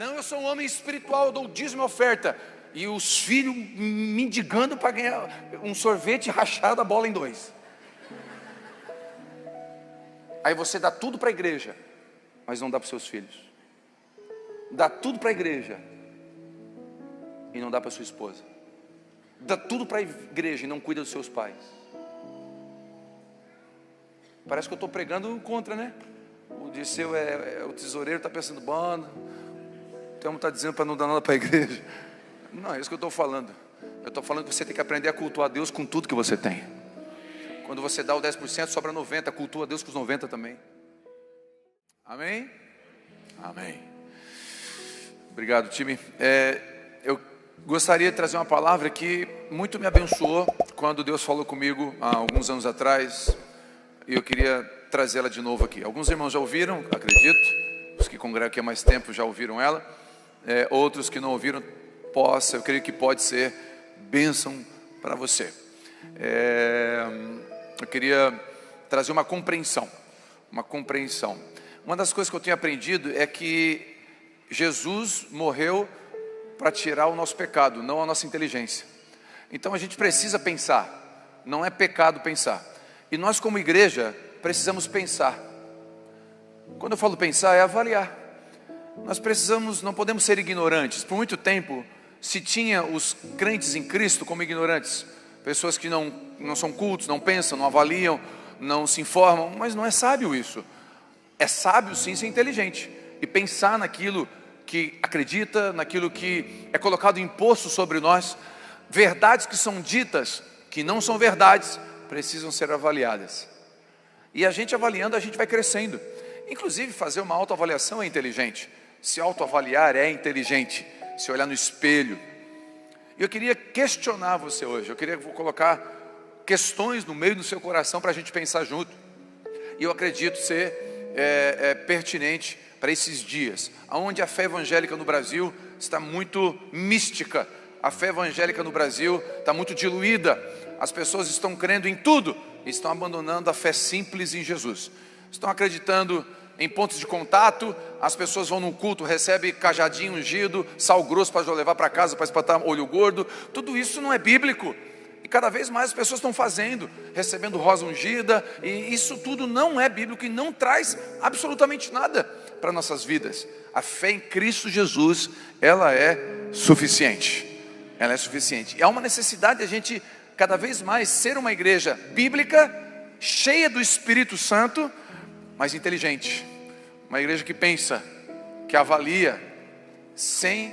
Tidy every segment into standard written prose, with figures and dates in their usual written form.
Não, eu sou um homem espiritual, eu dou dízimo e oferta. E os filhos mendigando para ganhar um sorvete rachado a bola em dois. Aí você dá tudo para a igreja, mas não dá para os seus filhos. Dá tudo para a igreja e não dá para sua esposa. Dá tudo para a igreja e não cuida dos seus pais. Parece que eu estou pregando contra, né? O Disseu o tesoureiro, está pensando, bom, o Telmo está dizendo para não dar nada para a igreja. Não, é isso que eu estou falando. Eu estou falando que você tem que aprender a cultuar Deus com tudo que você tem. Quando você dá o 10%, sobra 90%, cultua Deus com os 90% também. Amém? Amém. Obrigado, time. Eu gostaria de trazer uma palavra que muito me abençoou quando Deus falou comigo há alguns anos atrás. E eu queria trazê-la de novo aqui. Alguns irmãos já ouviram, acredito. Os que congregam aqui há mais tempo já ouviram ela. Outros que não ouviram, eu creio que pode ser bênção para você. Eu queria trazer uma compreensão. Uma das coisas que eu tenho aprendido é que Jesus morreu para tirar o nosso pecado, não a nossa inteligência. Então a gente precisa pensar. Não é pecado pensar. E nós como igreja precisamos pensar. Quando eu falo pensar, é avaliar. Nós não podemos ser ignorantes. Por muito tempo se tinha os crentes em Cristo como ignorantes. Pessoas que não são cultos, não pensam, não avaliam, não se informam. Mas não é sábio isso. É sábio sim ser inteligente e pensar naquilo que acredita, naquilo que é colocado imposto sobre nós. Verdades que são ditas, que não são verdades, precisam ser avaliadas. E a gente avaliando, a gente vai crescendo. Inclusive fazer uma autoavaliação é inteligente. Se autoavaliar é inteligente. Se olhar no espelho. E eu queria questionar você hoje. Vou colocar questões no meio do seu coração para a gente pensar junto. E eu acredito ser pertinente para esses dias, onde a fé evangélica no Brasil está muito mística. A fé evangélica no Brasil está muito diluída. As pessoas estão crendo em tudo, estão abandonando a fé simples em Jesus. Estão acreditando em pontos de contato. As pessoas vão num culto, recebem cajadinho ungido, sal grosso para levar para casa, para espantar olho gordo. Tudo isso não é bíblico. E cada vez mais as pessoas estão fazendo, recebendo rosa ungida. E isso tudo não é bíblico e não traz absolutamente nada para nossas vidas. A fé em Cristo Jesus, ela é suficiente. Ela é suficiente. E há uma necessidade de a gente cada vez mais ser uma igreja bíblica, cheia do Espírito Santo, mas inteligente. Uma igreja que pensa, que avalia, sem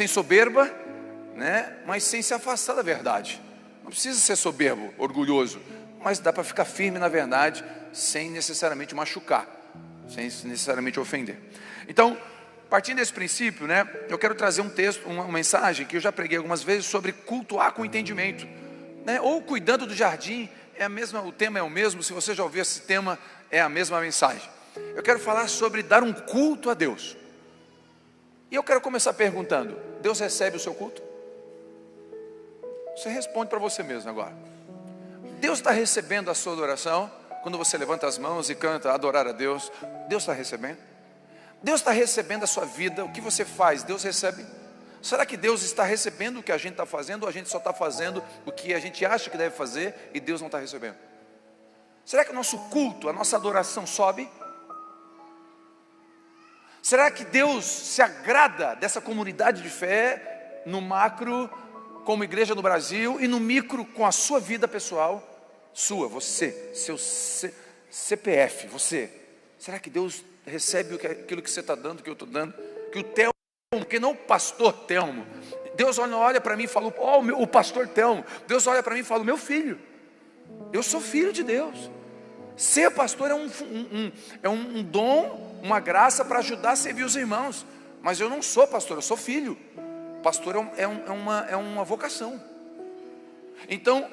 soberba, né? Mas sem se afastar da verdade. Não precisa ser soberbo, orgulhoso, mas dá para ficar firme na verdade, sem necessariamente machucar, sem necessariamente ofender. Então, partindo desse princípio, né, eu quero trazer um texto, uma mensagem que eu já preguei algumas vezes sobre cultuar com entendimento, né, ou cuidando do jardim. O tema é o mesmo. Se você já ouviu esse tema, é a mesma mensagem. Eu quero falar sobre dar um culto a Deus. E eu quero começar perguntando: Deus recebe o seu culto? Você responde para você mesmo agora. Deus está recebendo a sua adoração? Quando você levanta as mãos e canta adorar a Deus, Deus está recebendo? Deus está recebendo a sua vida? O que você faz, Deus recebe? Será que Deus está recebendo o que a gente está fazendo, ou a gente só está fazendo o que a gente acha que deve fazer e Deus não está recebendo? Será que o nosso culto, a nossa adoração sobe? Será que Deus se agrada dessa comunidade de fé, no macro, como igreja no Brasil, e no micro, com a sua vida pessoal? Você, seu CPF, você. Será que Deus recebe aquilo que você está dando, que eu estou dando? Que o Telmo, que não o pastor Telmo. Deus olha para mim e fala: o pastor Telmo. Deus olha para mim e fala: meu filho. Eu sou filho de Deus. Ser pastor é um dom, uma graça para ajudar a servir os irmãos. Mas eu não sou pastor, eu sou filho. Pastor é uma vocação. Então,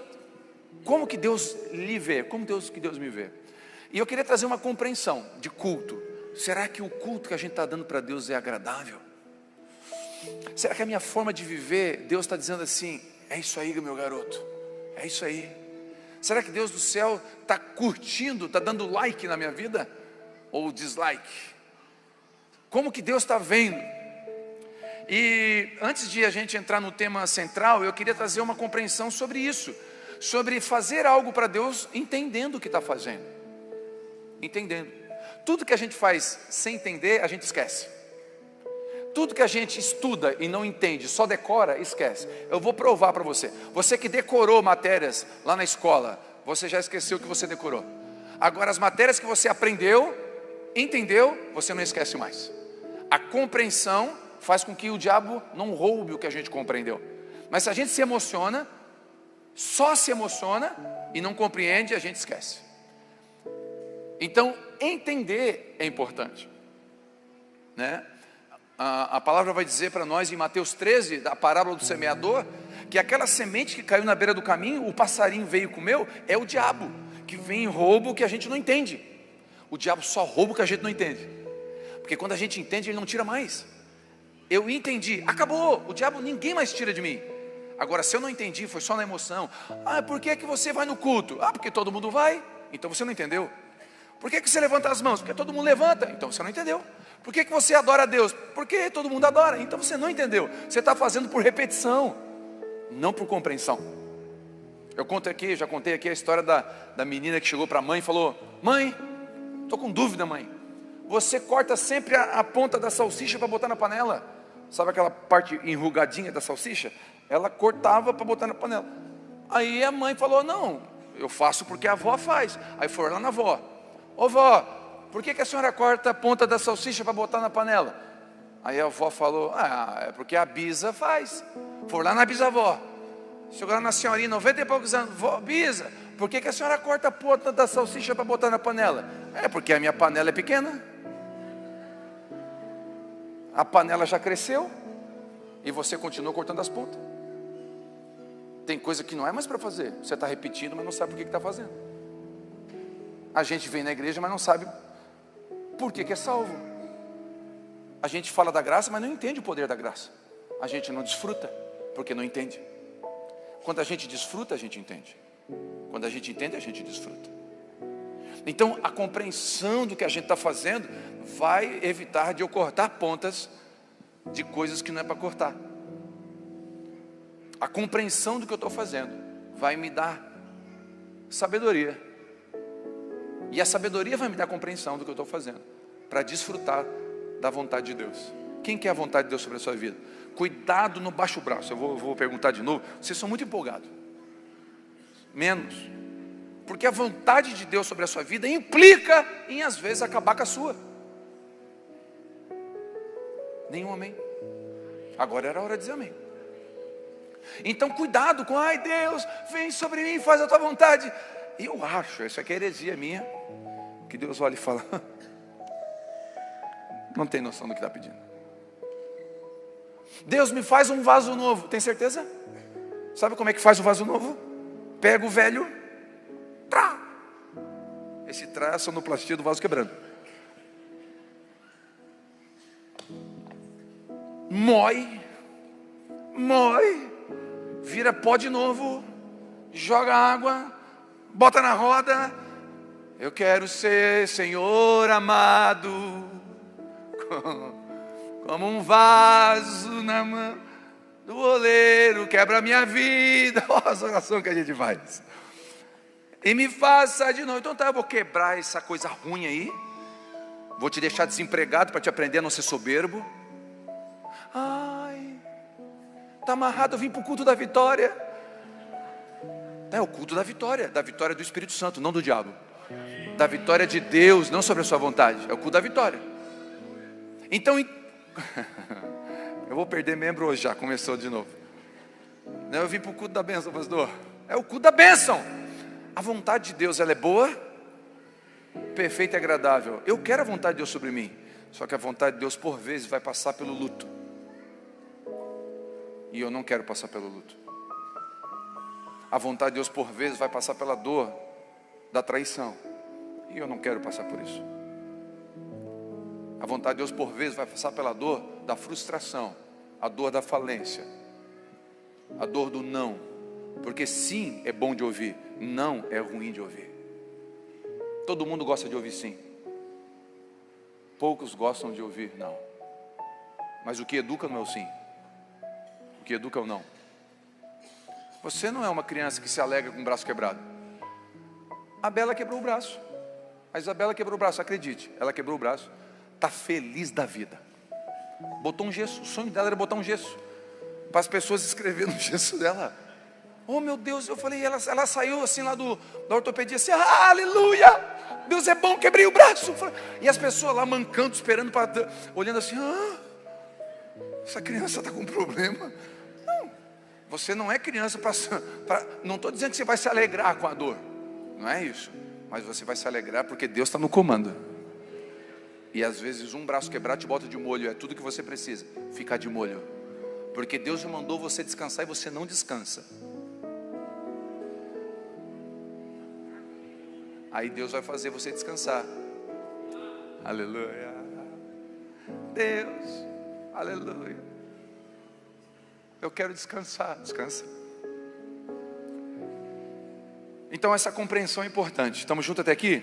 como que Deus lhe vê? Como que Deus me vê? E eu queria trazer uma compreensão de culto. Será que o culto que a gente está dando para Deus é agradável? Será que a minha forma de viver, Deus está dizendo assim: é isso aí, meu garoto, é isso aí? Será que Deus do céu está curtindo, está dando like na minha vida? Ou dislike? Como que Deus está vendo? E antes de a gente entrar no tema central, eu queria trazer uma compreensão sobre isso, sobre fazer algo para Deus entendendo o que está fazendo. Entendendo. Tudo que a gente faz sem entender, a gente esquece. Tudo que a gente estuda e não entende, só decora, esquece. Eu vou provar para você. Você que decorou matérias lá na escola, você já esqueceu o que você decorou. Agora as matérias que você aprendeu, entendeu, você não esquece mais. A compreensão faz com que o diabo não roube o que a gente compreendeu. Mas se a gente se emociona, só se emociona e não compreende, a gente esquece. Então, entender é importante, né? A palavra vai dizer para nós em Mateus 13, da parábola do semeador, que aquela semente que caiu na beira do caminho, o passarinho veio e comeu, é o diabo, que vem e rouba o que a gente não entende. O diabo só rouba o que a gente não entende, porque quando a gente entende, ele não tira mais. Eu entendi, acabou, o diabo ninguém mais tira de mim. Agora, se eu não entendi, foi só na emoção. Por que que você vai no culto? Porque todo mundo vai, então você não entendeu. Por que que você levanta as mãos? Porque todo mundo levanta, então você não entendeu. Por que que você adora a Deus? Porque todo mundo adora, então você não entendeu. Você está fazendo por repetição, não por compreensão. Eu conto aqui, já contei aqui a história da menina que chegou para a mãe e falou: mãe, estou com dúvida, mãe. Você corta sempre a ponta da salsicha para botar na panela. Sabe aquela parte enrugadinha da salsicha? Ela cortava para botar na panela. Aí a mãe falou: não, eu faço porque a avó faz. Aí foi lá na avó: ô vó, por que a senhora corta a ponta da salsicha para botar na panela? Aí a avó falou: é porque a bisa faz. Foi lá na bisavó. Chegou lá na senhorinha, 90 e poucos anos: vó, bisa, por que a senhora corta a ponta da salsicha para botar na panela? É porque a minha panela é pequena. A panela já cresceu e você continua cortando as pontas. Tem coisa que não é mais para fazer. Você está repetindo, mas não sabe por que está fazendo. A gente vem na igreja, mas não sabe por que é salvo. A gente fala da graça, mas não entende o poder da graça. A gente não desfruta, porque não entende. Quando a gente desfruta, a gente entende. Quando a gente entende, a gente desfruta. Então, a compreensão do que a gente está fazendo vai evitar de eu cortar pontas de coisas que não é para cortar. A compreensão do que eu estou fazendo vai me dar sabedoria. E a sabedoria vai me dar compreensão do que eu estou fazendo, para desfrutar da vontade de Deus. Quem quer a vontade de Deus sobre a sua vida? Cuidado no baixo braço. Eu vou perguntar de novo. Vocês são muito empolgados. Menos. Porque a vontade de Deus sobre a sua vida implica em, às vezes, acabar com a sua. Nenhum amém. Agora era a hora de dizer amém. Então cuidado com: ai Deus, vem sobre mim, faz a tua vontade. E eu acho, isso aqui é heresia minha, que Deus olha e fala: não tem noção do que está pedindo. Deus, me faz um vaso novo. Tem certeza? Sabe como é que faz o vaso novo? Pega o velho, trá. Esse trá é a sonoplastia do vaso quebrando. Mói, vira pó de novo, joga água, bota na roda. Eu quero ser, Senhor amado, como um vaso na mão do oleiro, quebra a minha vida. Olha as orações que a gente faz. E me faça de novo. Então tá, eu vou quebrar essa coisa ruim aí, vou te deixar desempregado para te aprender a não ser soberbo. Ai, está amarrado, eu vim para o culto da vitória. É o culto da vitória do Espírito Santo, não do diabo. Da vitória de Deus, não sobre a sua vontade. É o culto da vitória. Então, eu vou perder membro hoje já, começou de novo. Não, eu vim para o culto da bênção, pastor. É o culto da bênção. A vontade de Deus, ela é boa, perfeita e agradável. Eu quero a vontade de Deus sobre mim. Só que a vontade de Deus, por vezes, vai passar pelo luto. E eu não quero passar pelo luto. A vontade de Deus, por vezes, vai passar pela dor da traição. E eu não quero passar por isso. A vontade de Deus, por vezes, vai passar pela dor da frustração, a dor da falência, a dor do não. Porque sim é bom de ouvir, não é ruim de ouvir. Todo mundo gosta de ouvir sim. Poucos gostam de ouvir não. Mas o que educa não é o sim. O que educa é o não. Você não é uma criança que se alegra com o braço quebrado. A Bela quebrou o braço. A Isabela quebrou o braço, acredite. Ela quebrou o braço. Está feliz da vida. Botou um gesso. O sonho dela era botar um gesso. Para as pessoas escreverem no gesso dela. Oh meu Deus, eu falei, ela saiu assim lá da ortopedia, assim, aleluia, Deus é bom, quebrei o braço. E as pessoas lá mancando, esperando, olhando assim, essa criança está com problema. Não, você não é criança não estou dizendo que você vai se alegrar com a dor, não é isso, mas você vai se alegrar porque Deus está no comando. E às vezes um braço quebrado te bota de molho, é tudo que você precisa, ficar de molho, porque Deus já mandou você descansar e você não descansa. Aí Deus vai fazer você descansar. Aleluia. Deus, aleluia. Eu quero descansar. Descansa. Então essa compreensão é importante. Estamos juntos até aqui?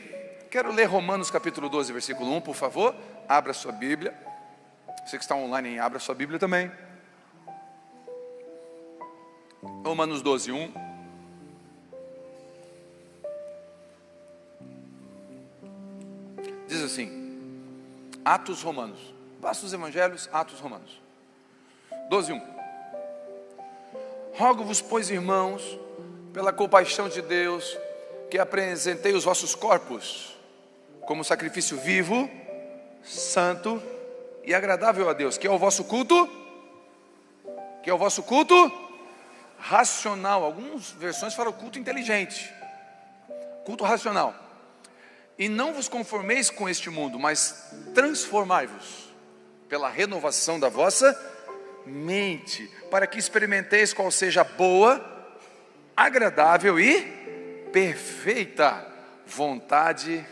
Quero ler Romanos capítulo 12, versículo 1, por favor. Abra sua Bíblia. Você que está online, abra sua Bíblia também. Romanos 12, 1. Diz assim, Atos Romanos, passa os evangelhos, Atos Romanos, 12, 1. Rogo-vos, pois, irmãos, pela compaixão de Deus, que apresentei os vossos corpos como sacrifício vivo, santo e agradável a Deus, que é o vosso culto, racional. Algumas versões falam culto inteligente, culto racional. E não vos conformeis com este mundo, mas transformai-vos pela renovação da vossa mente, para que experimenteis qual seja a boa, agradável e perfeita vontade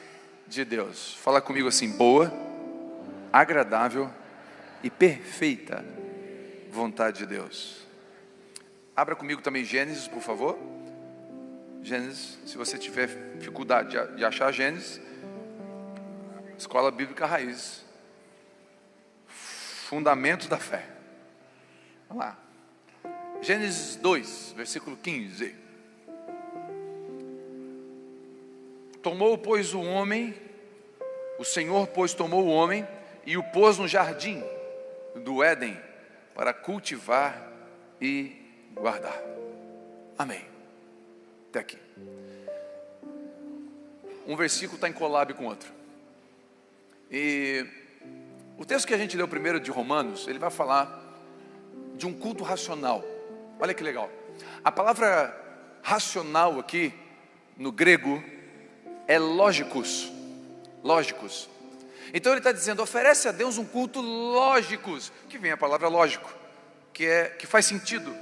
de Deus. Fala comigo assim, boa, agradável e perfeita vontade de Deus. Abra comigo também Gênesis, por favor. Gênesis, se você tiver dificuldade de achar Gênesis, Escola Bíblica Raiz, Fundamentos da Fé. Vamos lá. Gênesis 2, versículo 15. Tomou, pois, o Senhor, pois, tomou o homem e o pôs no jardim do Éden para cultivar e guardar. Amém. Até aqui. Um versículo está em collab com outro. E o texto que a gente leu primeiro de Romanos, ele vai falar de um culto racional. Olha que legal. A palavra racional aqui, no grego, é lógicos. Lógicos. Então ele está dizendo, oferece a Deus um culto lógicos, que vem a palavra lógico, que faz sentido.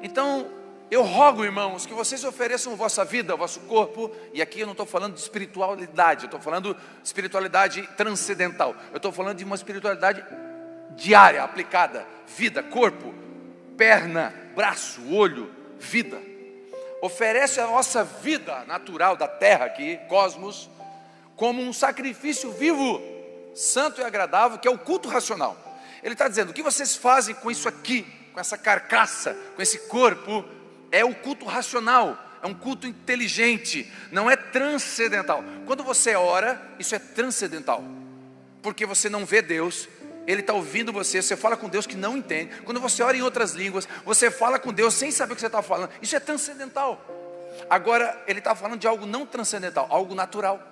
Então, eu rogo, irmãos, que vocês ofereçam a vossa vida, o vosso corpo, e aqui eu não estou falando de espiritualidade, eu estou falando de espiritualidade transcendental, eu estou falando de uma espiritualidade diária, aplicada, vida, corpo, perna, braço, olho, vida. Oferece a nossa vida natural da terra aqui, cosmos, como um sacrifício vivo, santo e agradável, que é o culto racional. Ele está dizendo, o que vocês fazem com isso aqui, com essa carcaça, com esse corpo, é o culto racional, é um culto inteligente, não é transcendental. Quando você ora, isso é transcendental, porque você não vê Deus, Ele está ouvindo você, você fala com Deus que não entende. Quando você ora em outras línguas, você fala com Deus sem saber o que você está falando, isso é transcendental. Agora, Ele está falando de algo não transcendental, algo natural.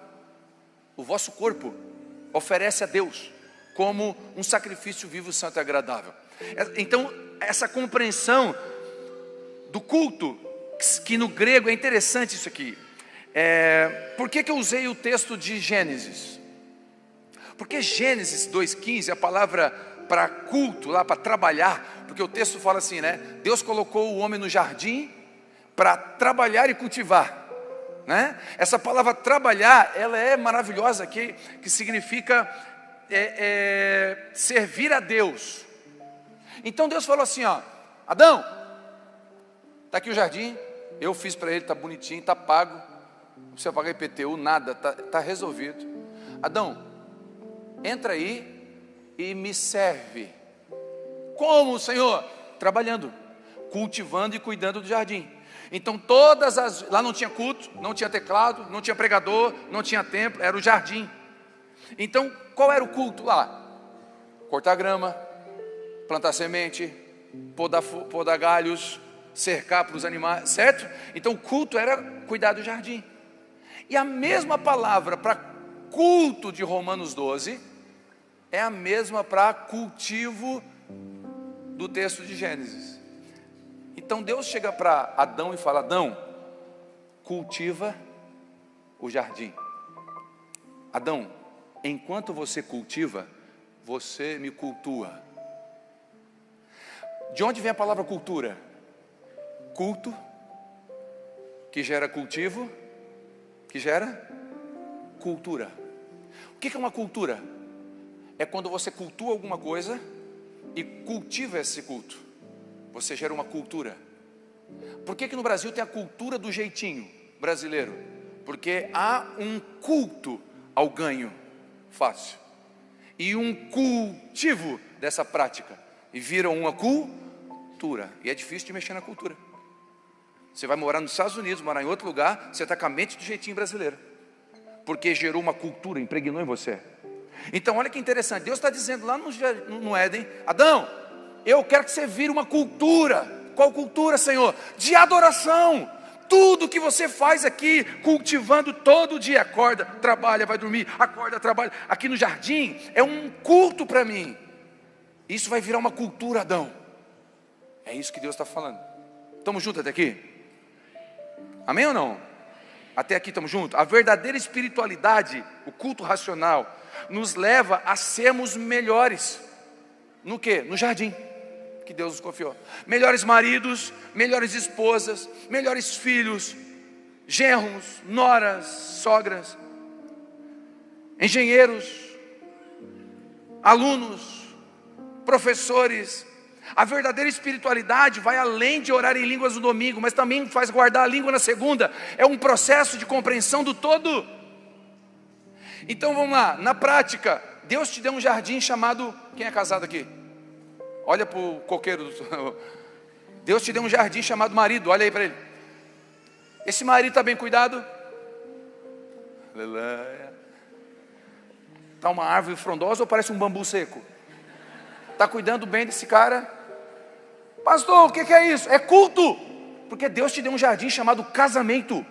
O vosso corpo oferece a Deus como um sacrifício vivo, santo e agradável. Então, essa compreensão do culto, que no grego é interessante isso aqui. Por que eu usei o texto de Gênesis? Porque Gênesis 2,15, a palavra para culto, lá para trabalhar, porque o texto fala assim, né? Deus colocou o homem no jardim para trabalhar e cultivar, né? Essa palavra trabalhar, ela é maravilhosa, que significa servir a Deus. Então Deus falou assim, ó, Adão, está aqui o jardim, eu fiz para ele, está bonitinho, está pago, não precisa pagar IPTU, nada, está resolvido. Adão, entra aí e me serve. Como, Senhor? Trabalhando, cultivando e cuidando do jardim. Então lá não tinha culto, não tinha teclado, não tinha pregador, não tinha templo, era o jardim. Então qual era o culto lá? Cortar grama, plantar semente, podar galhos, cercar para os animais, certo? Então o culto era cuidar do jardim. E a mesma palavra para culto de Romanos 12 é a mesma para cultivo do texto de Gênesis. Então Deus chega para Adão e fala: Adão, cultiva o jardim. Adão, enquanto você cultiva, você me cultua. De onde vem a palavra cultura? Culto, que gera cultivo, que gera cultura. O que é uma cultura? É quando você cultua alguma coisa e cultiva esse culto. Você gera uma cultura. Por que no Brasil tem a cultura do jeitinho brasileiro? Porque há um culto ao ganho fácil e um cultivo dessa prática, e vira uma cultura. E é difícil de mexer na cultura. Você vai morar nos Estados Unidos, morar em outro lugar, você está com a mente do jeitinho brasileiro, porque gerou uma cultura, impregnou em você. Então olha que interessante, Deus está dizendo lá no Éden: Adão, eu quero que você vire uma cultura. Qual cultura, Senhor? De adoração. Tudo que você faz aqui, cultivando todo dia, acorda, trabalha, vai dormir, acorda, trabalha, aqui no jardim, é um culto para mim. Isso vai virar uma cultura, Adão. É isso que Deus está falando. Estamos juntos até aqui? Amém ou não? Até aqui estamos juntos? A verdadeira espiritualidade, o culto racional, nos leva a sermos melhores. No quê? No jardim que Deus nos confiou. Melhores maridos, melhores esposas, melhores filhos, genros, noras, sogras, engenheiros, alunos, professores. A verdadeira espiritualidade vai além de orar em línguas no domingo, mas também faz guardar a língua na segunda. É um processo de compreensão do todo. Então vamos lá, na prática, Deus te deu um jardim chamado... Quem é casado aqui? Olha para o coqueiro. Deus te deu um jardim chamado marido, olha aí para ele. Esse marido está bem cuidado? Aleluia. Está uma árvore frondosa ou parece um bambu seco? Está cuidando bem desse cara? Pastor, o que é isso? É culto. Porque Deus te deu um jardim chamado casamento.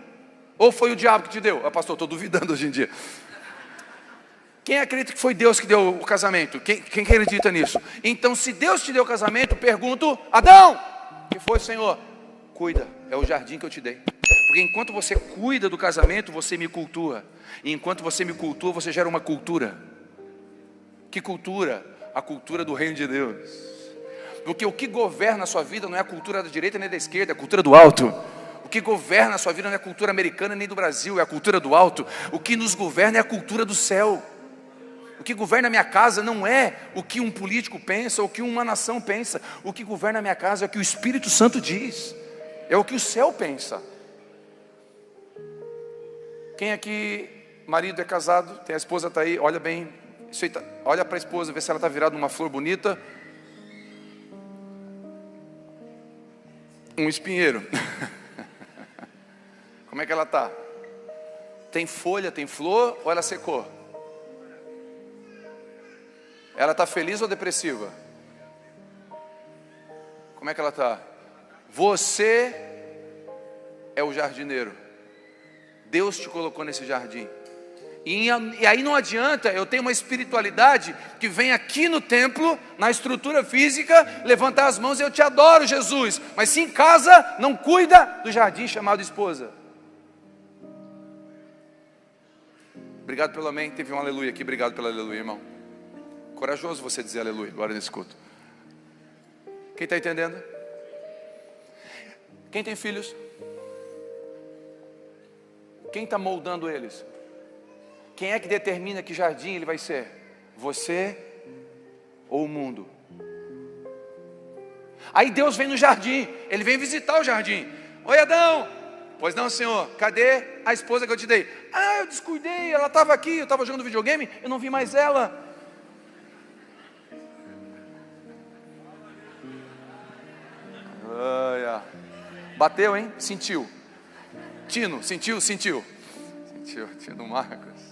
Ou foi o diabo que te deu? Pastor, estou duvidando hoje em dia. Quem acredita que foi Deus que deu o casamento? Quem acredita nisso? Então, se Deus te deu o casamento, pergunto: Adão, que foi, Senhor? Cuida, é o jardim que eu te dei. Porque enquanto você cuida do casamento, você me cultua. E enquanto você me cultua, você gera uma cultura. Que cultura? A cultura do reino de Deus. Porque o que governa a sua vida não é a cultura da direita nem da esquerda, é a cultura do alto. O que governa a sua vida não é a cultura americana nem do Brasil, é a cultura do alto. O que nos governa é a cultura do céu. O que governa a minha casa não é o que um político pensa, ou o que uma nação pensa. O que governa a minha casa é o que o Espírito Santo diz. É o que o céu pensa. Quem aqui, marido é casado, tem a esposa está aí, olha bem, olha para a esposa, vê se ela está virada numa flor bonita. Um espinheiro. Como é que ela está? Tem folha, tem flor ou ela secou? Ela está feliz ou depressiva? Como é que ela está? Você é o jardineiro. Deus te colocou nesse jardim. E aí não adianta eu ter uma espiritualidade que vem aqui no templo, na estrutura física, levantar as mãos e eu te adoro, Jesus. Mas se em casa não cuida do jardim chamado esposa. Obrigado pelo amém. Teve um aleluia aqui. Obrigado pelo aleluia, irmão. Corajoso você dizer aleluia agora nesse culto. Quem está entendendo? Quem tem filhos? Quem está moldando eles? Quem é que determina que jardim ele vai ser? Você ou o mundo? Aí Deus vem no jardim, ele vem visitar o jardim. Oi, Adão. Pois não, Senhor, cadê a esposa que eu te dei? Eu descuidei, ela estava aqui, eu estava jogando videogame, eu não vi mais ela. Bateu, hein? Sentiu. Tino, sentiu? Sentiu. Sentiu, Tino Marcos.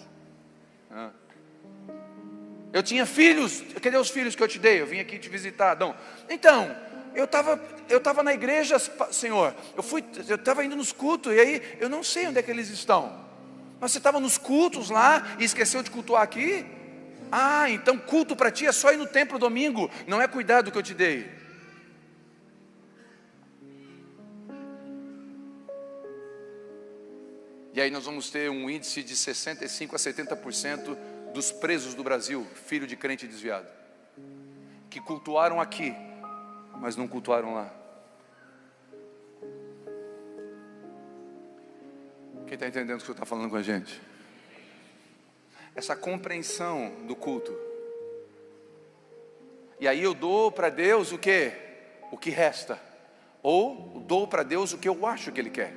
Eu tinha filhos. Cadê os filhos que eu te dei? Eu vim aqui te visitar, Adão. Então, eu estava na igreja, Senhor. Eu estava indo nos cultos, e aí eu não sei onde é que eles estão. Mas você estava nos cultos lá e esqueceu de cultuar aqui? Ah, então culto para ti é só ir no templo domingo, não é cuidar do que eu te dei. E aí nós vamos ter um índice de 65% a 70% dos presos do Brasil, filho de crente desviado, que cultuaram aqui, mas não cultuaram lá. Quem está entendendo o que o senhor está falando com a gente? Essa compreensão do culto. E aí eu dou para Deus o que? O que resta. Ou dou para Deus o que eu acho que Ele quer.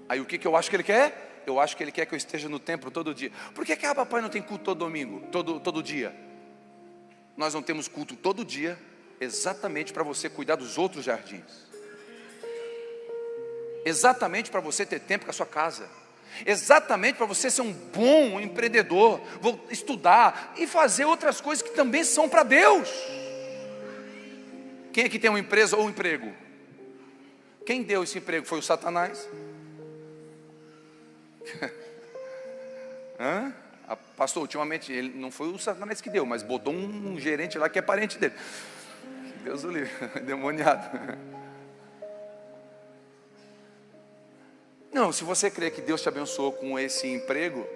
Aí o que eu acho que Ele quer? Eu acho que Ele quer que eu esteja no templo todo dia. Por que a papai não tem culto todo domingo? Todo dia? Nós não temos culto todo dia, exatamente para você cuidar dos outros jardins. Exatamente para você ter tempo com a sua casa. Exatamente para você ser um bom empreendedor, vou estudar e fazer outras coisas que também são para Deus. Quem aqui tem uma empresa ou um emprego? Quem deu esse emprego? Foi o Satanás? Pastor, ultimamente ele não foi o Satanás que deu, mas botou um gerente lá que é parente dele. Deus o livre, demoniado. Não, se você crê que Deus te abençoou com esse emprego,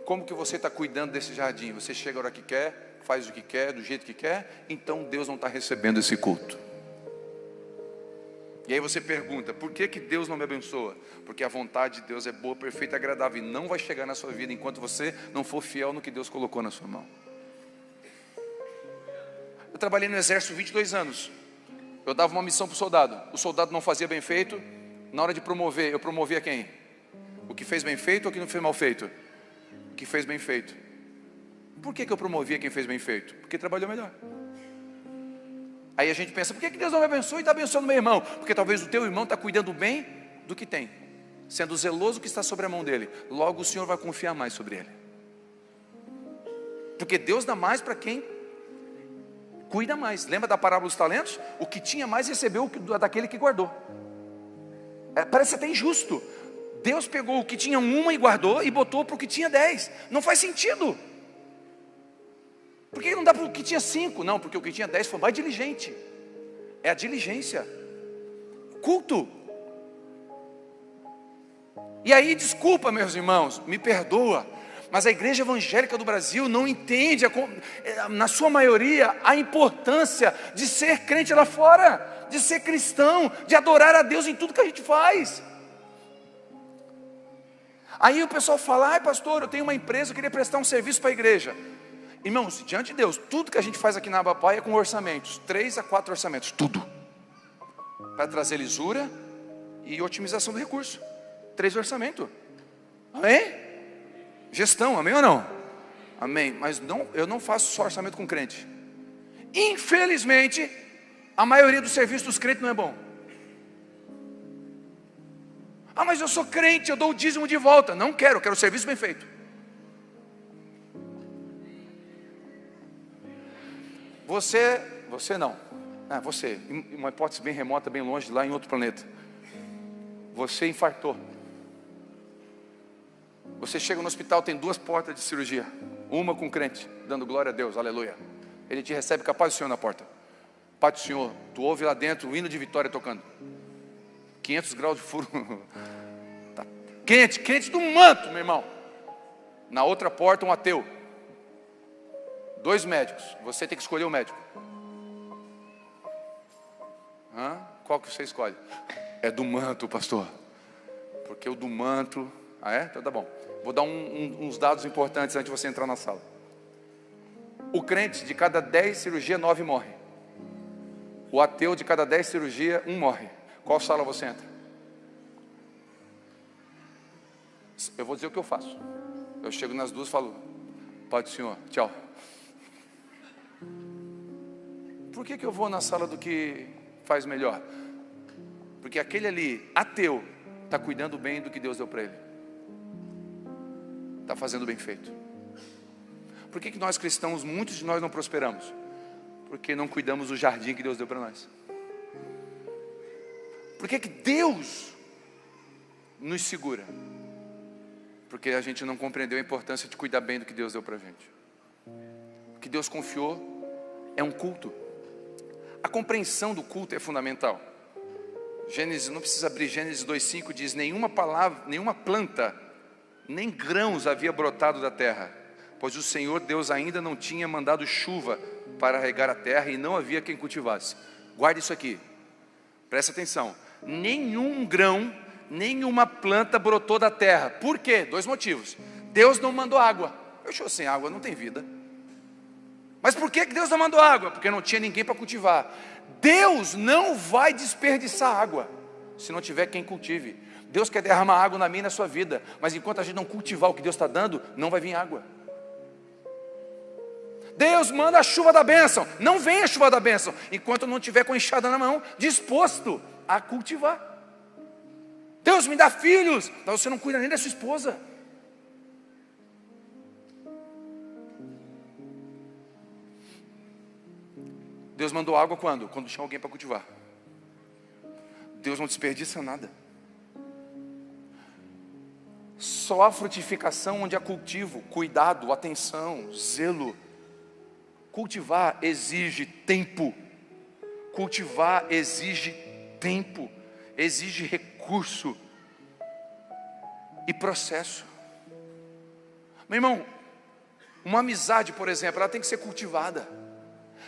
como que você está cuidando desse jardim? Você chega a hora que quer, faz o que quer, do jeito que quer, então Deus não está recebendo esse culto. E aí você pergunta, por que Deus não me abençoa? Porque a vontade de Deus é boa, perfeita e agradável, e não vai chegar na sua vida enquanto você não for fiel no que Deus colocou na sua mão. Eu trabalhei no exército 22 anos, eu dava uma missão para o soldado não fazia bem feito, na hora de promover, eu promovia quem? O que fez bem feito ou o que não fez mal feito? O que fez bem feito. Por que eu promovia quem fez bem feito? Porque trabalhou melhor. Aí a gente pensa, por que Deus não me abençoa e está abençoando meu irmão? Porque talvez o teu irmão está cuidando bem do que tem, sendo zeloso que está sobre a mão dele. Logo o Senhor vai confiar mais sobre ele. Porque Deus dá mais para quem cuida mais. Lembra da parábola dos talentos? O que tinha mais recebeu daquele que guardou. Parece até injusto. Deus pegou o que tinha uma e guardou e botou para o que tinha 10. Não faz sentido. Por que não dá para o que tinha 5? Não, porque o que tinha 10 foi mais diligente. É a diligência. Culto. E aí, desculpa meus irmãos, me perdoa, mas a igreja evangélica do Brasil não entende, na sua maioria, a importância de ser crente lá fora, de ser cristão, de adorar a Deus em tudo que a gente faz. Aí o pessoal fala, ai pastor, eu tenho uma empresa, eu queria prestar um serviço para a igreja. Irmãos, diante de Deus, tudo que a gente faz aqui na Abapai é com orçamentos, 3 a 4 orçamentos, tudo, para trazer lisura e otimização do recurso. 3 orçamentos, amém? Gestão, amém ou não? Amém, mas não, eu não faço só orçamento com crente. Infelizmente, a maioria dos serviços dos crentes não é bom. Ah, mas eu sou crente, eu dou o dízimo de volta. Não quero, eu quero o serviço bem feito. Você não. Você, uma hipótese bem remota, bem longe, lá em outro planeta. Você infartou. Você chega no hospital, tem 2 portas de cirurgia. Uma com crente, dando glória a Deus, aleluia. Ele te recebe com a paz do Senhor na porta. Pai do Senhor, tu ouve lá dentro o hino de vitória tocando. 500 graus de furo. Tá. Crente do manto, meu irmão. Na outra porta, um ateu. 2 médicos, você tem que escolher o médico. Qual que você escolhe? É do manto, pastor. Porque o do manto... Ah é? Então tá bom. Vou dar uns dados importantes antes de você entrar na sala. O crente, de cada 10 cirurgias, 9 morre. O ateu, de cada 10 cirurgias, 1 morre. Qual sala você entra? Eu vou dizer o que eu faço. Eu chego nas 2 e falo, Pai do Senhor, tchau. Por que eu vou na sala do que faz melhor? Porque aquele ali, ateu, está cuidando bem do que Deus deu para ele. Está fazendo bem feito. Por que nós cristãos, muitos de nós não prosperamos? Porque não cuidamos do jardim que Deus deu para nós. Por que Deus nos segura? Porque a gente não compreendeu a importância de cuidar bem do que Deus deu para a gente. O que Deus confiou é um culto. A compreensão do culto é fundamental. Gênesis, não precisa abrir, Gênesis 2:5 diz: nenhuma planta, nem grãos havia brotado da terra, pois o Senhor Deus ainda não tinha mandado chuva para regar a terra e não havia quem cultivasse. Guarde isso aqui, presta atenção. Nenhum grão, nenhuma planta brotou da terra. Por quê? 2 motivos. Deus não mandou água. Eu sem água não tem vida. Mas por que Deus não mandou água? Porque não tinha ninguém para cultivar. Deus não vai desperdiçar água se não tiver quem cultive. Deus quer derramar água na minha e na sua vida, mas enquanto a gente não cultivar o que Deus está dando, não vai vir água. Deus manda a chuva da bênção, não vem a chuva da bênção enquanto não tiver com a enxada na mão, disposto a cultivar. Deus me dá filhos, mas você não cuida nem da sua esposa. Deus mandou água quando? Quando tinha alguém para cultivar. Deus não desperdiça nada. Só há frutificação onde há cultivo, cuidado, atenção, zelo. Cultivar exige tempo. Cultivar exige tempo, exige recurso e processo. Meu irmão, uma amizade, por exemplo, ela tem que ser cultivada.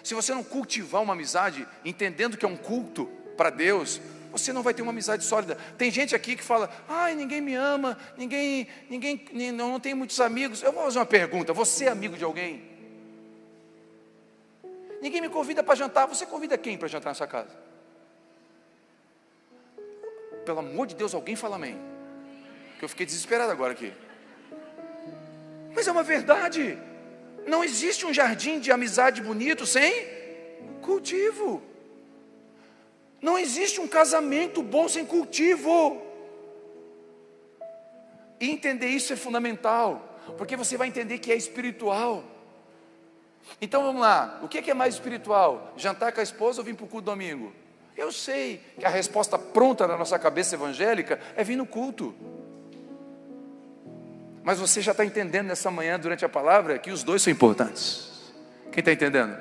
Se você não cultivar uma amizade, entendendo que é um culto para Deus, você não vai ter uma amizade sólida. Tem gente aqui que fala: ai, ninguém me ama, não tem muitos amigos. Eu vou fazer uma pergunta: você é amigo de alguém? Ninguém me convida para jantar. Você convida quem para jantar na sua casa? Pelo amor de Deus, alguém fala amém, que eu fiquei desesperado agora aqui. Mas é uma verdade. Não existe um jardim de amizade bonito sem cultivo. Não existe um casamento bom sem cultivo. E entender isso é fundamental, porque você vai entender que é espiritual. Então vamos lá, o que é mais espiritual? Jantar com a esposa ou vir para o culto domingo? Eu sei que a resposta pronta na nossa cabeça evangélica é vir no culto. Mas você já está entendendo nessa manhã, durante a palavra, que os dois são importantes. Quem está entendendo?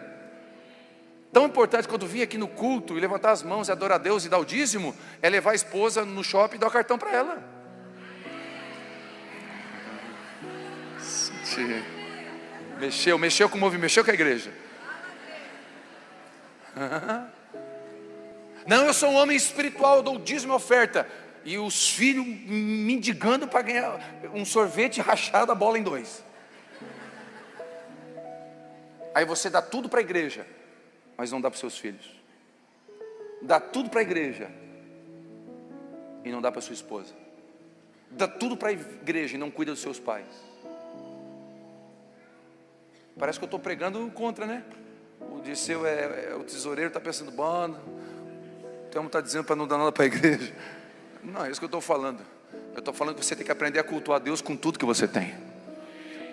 Tão importante quanto vir aqui no culto e levantar as mãos e adorar a Deus e dar o dízimo, é levar a esposa no shopping e dar o cartão para ela. Mexeu com o movimento, mexeu com a igreja. Não, eu sou um homem espiritual, eu dou o dízimo e oferta. E os filhos mendigando para ganhar um sorvete rachado, a bola em 2. Aí você dá tudo para a igreja, mas não dá para os seus filhos. Dá tudo para a igreja e não dá para sua esposa. Dá tudo para a igreja e não cuida dos seus pais. Parece que eu estou pregando contra, né? O Disseu o tesoureiro, está pensando: bom, então está dizendo para não dar nada para a igreja. Não, é isso que eu estou falando. Eu estou falando que você tem que aprender a cultuar Deus com tudo que você tem.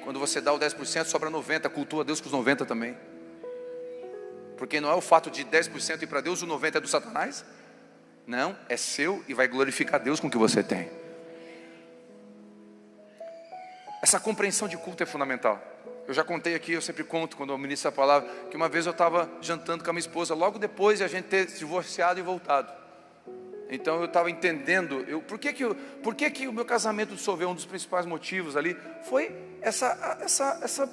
Quando você dá o 10%, sobra 90%, cultua Deus com os 90% também. Porque não é o fato de 10% ir para Deus, o 90% é do Satanás. Não, é seu e vai glorificar Deus com o que você tem. Essa compreensão de culto é fundamental. Eu já contei aqui, eu sempre conto quando eu ministro a palavra, que uma vez eu estava jantando com a minha esposa, logo depois de a gente ter se divorciado e voltado. Então eu estava entendendo, por que o meu casamento dissolveu? Um dos principais motivos ali foi essa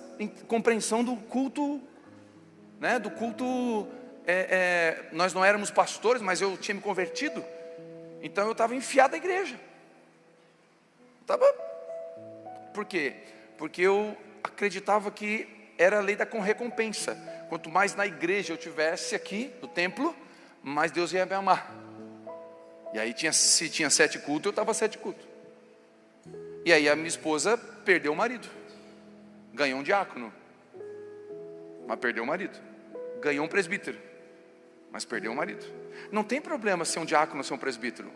compreensão do culto, né? Do culto, nós não éramos pastores, mas eu tinha me convertido, então eu estava enfiado na igreja. Por quê? Porque eu acreditava que era a lei da recompensa. Quanto mais na igreja eu tivesse aqui, no templo, mais Deus ia me amar. E aí se tinha 7 cultos, eu estava 7 cultos. E aí a minha esposa perdeu o marido. Ganhou um diácono, mas perdeu o marido. Ganhou um presbítero, mas perdeu o marido. Não tem problema ser um diácono ou ser um presbítero,